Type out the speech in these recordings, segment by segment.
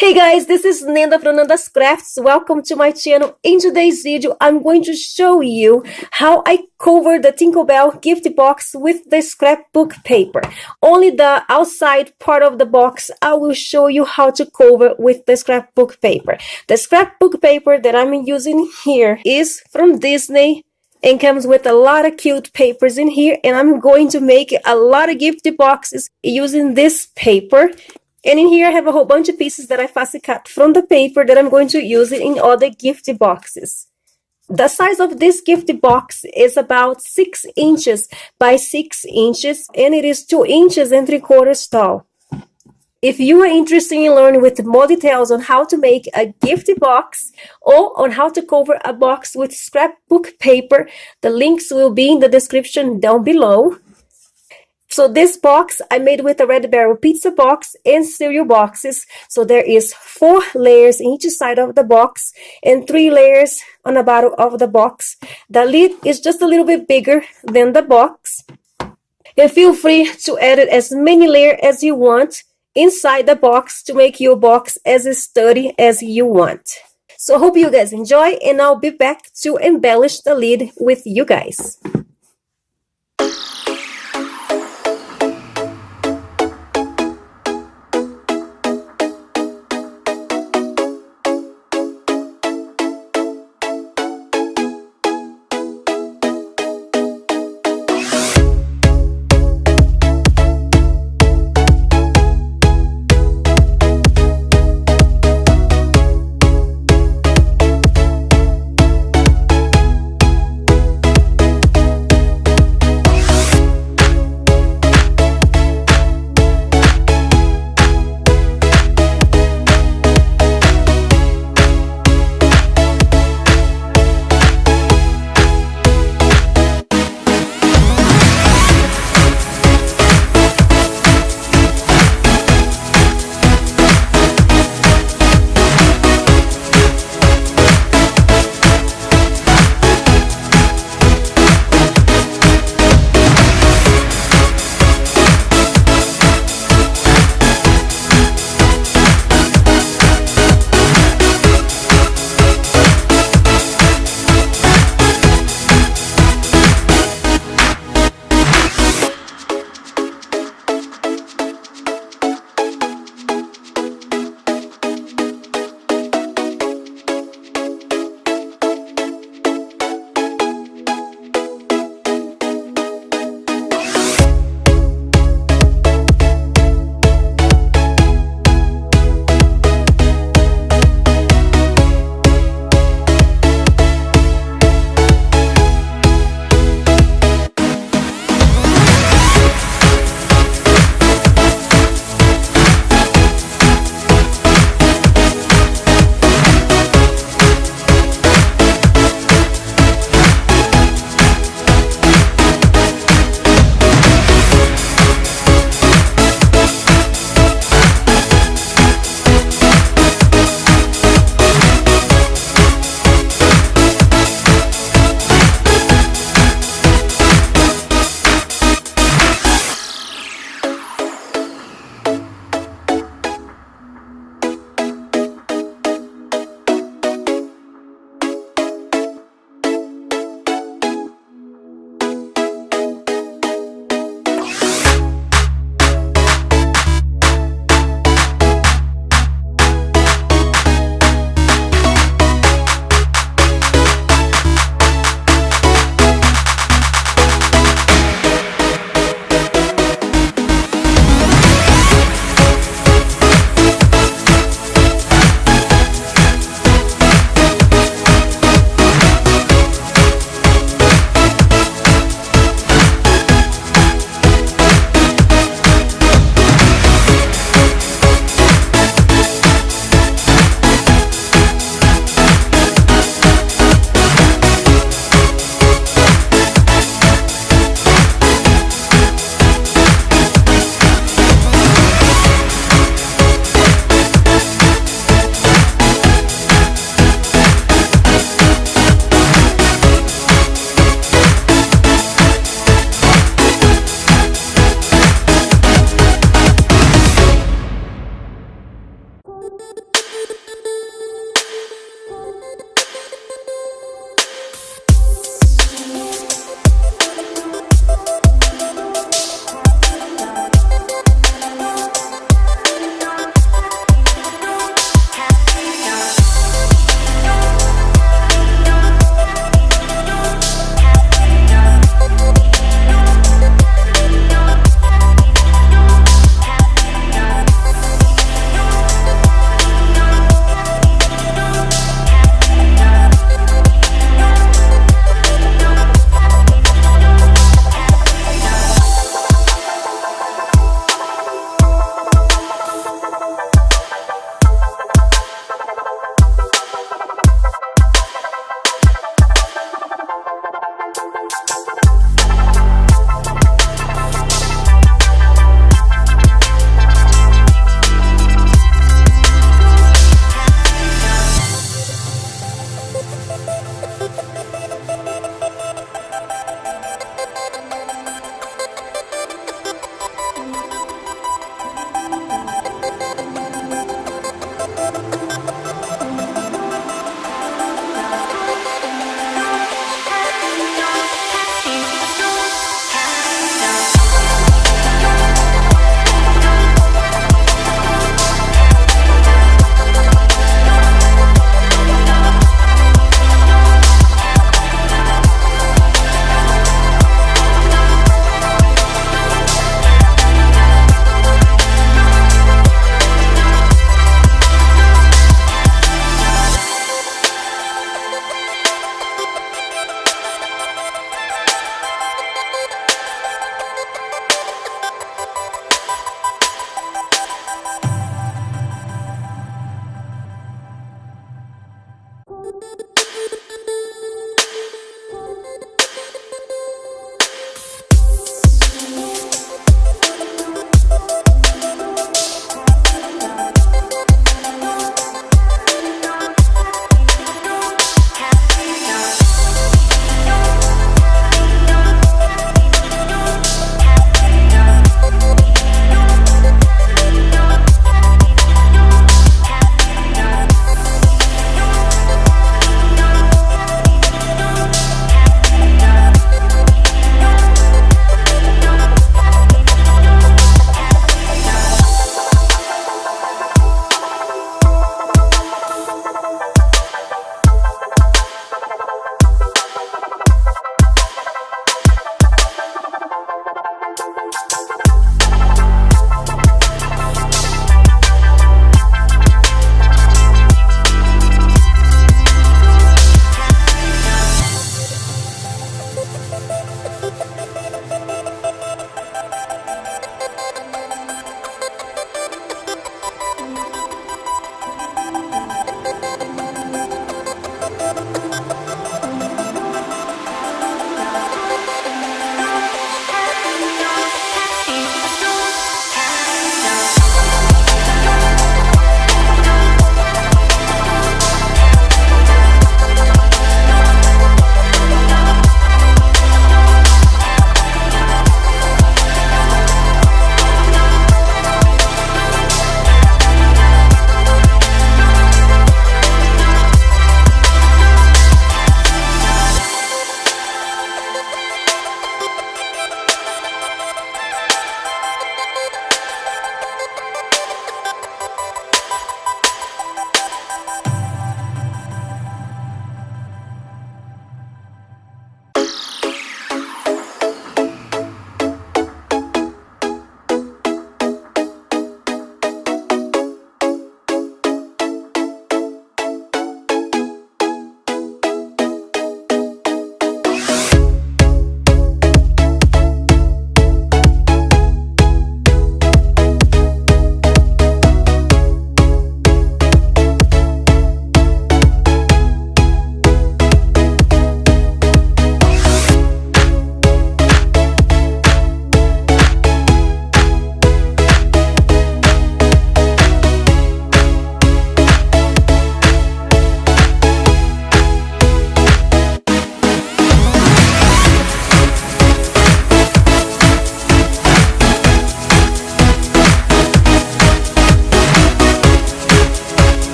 Hey guys, this is Nanda from Nanda's Crafts. Welcome to my channel. In today's video, I'm going to show you how I cover the Tinkerbell gift box with the scrapbook paper. Only the outside part of the box I will show you how to cover with the scrapbook paper. The scrapbook paper that I'm using here is from Disney and comes with a lot of cute papers in here, and I'm going to make a lot of gift boxes using this paper. And in here I have a whole bunch of pieces that I fussy cut from the paper that I'm going to use it in other gift boxes. The size of this gift box is about 6 inches by 6 inches, and it is 2 inches and 3/4 tall. If you are interested in learning with more details on how to make a gift box or on how to cover a box with scrapbook paper, the links will be in the description down below. So this box I made with a Red Barrel pizza box and cereal boxes. So there is 4 layers in each side of the box and 3 layers on the bottom of the box. The lid is just a little bit bigger than the box. And feel free to add as many layers as you want inside the box to make your box as sturdy as you want. So I hope you guys enjoy, and I'll be back to embellish the lid with you guys.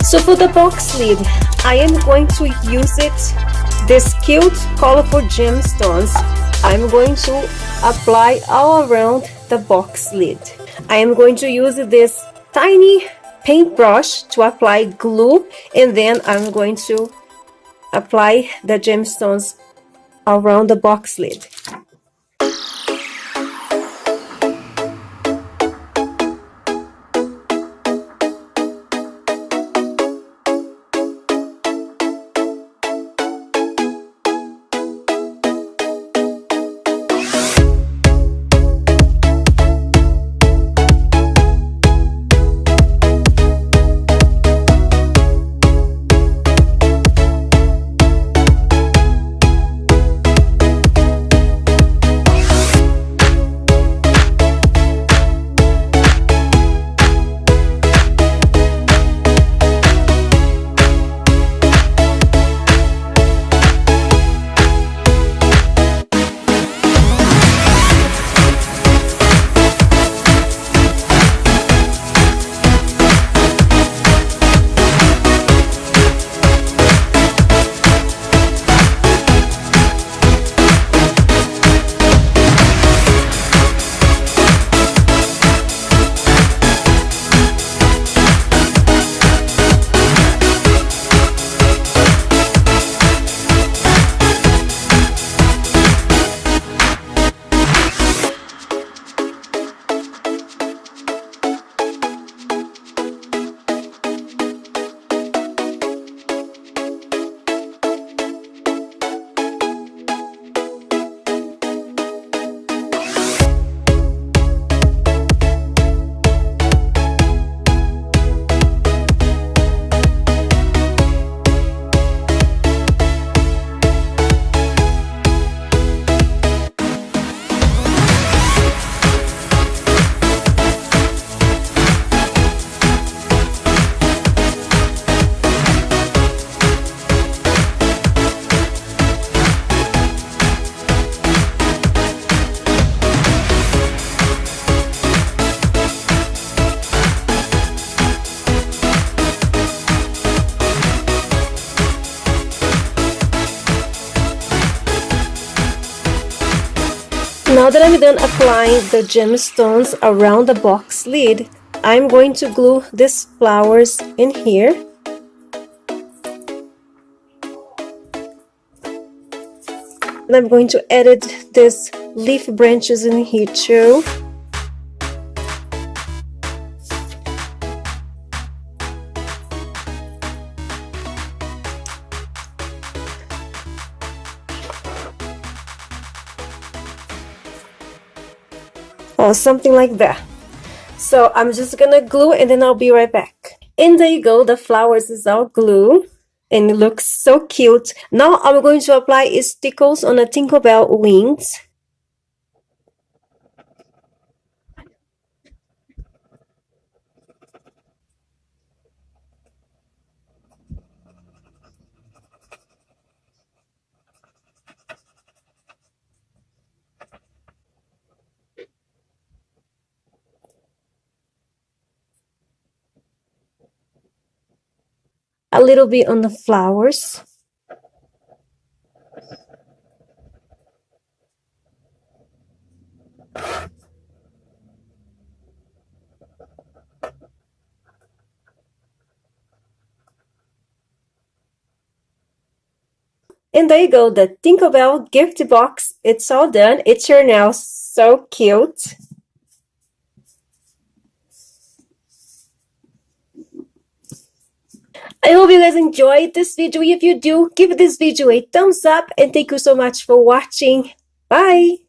So for the box lid, I am going to use this cute colorful gemstones. I'm going to apply all around the box lid. I am going to use this tiny paintbrush to apply glue, and then I'm going to apply the gemstones around the box lid. Now that I'm done applying the gemstones around the box lid, I'm going to glue these flowers in here. And I'm going to edit these leaf branches in here too. Or something like that. So I'm just gonna glue and then I'll be right back. And there you go, the flowers is all glue and it looks so cute. Now I'm going to apply stickles on the Tinkerbell wings. A little bit on the flowers. And there you go, the Tinkerbell gift box. It's all done. It turned out so cute. I hope you guys enjoyed this video. If you do, give this video a thumbs up and thank you so much for watching. Bye!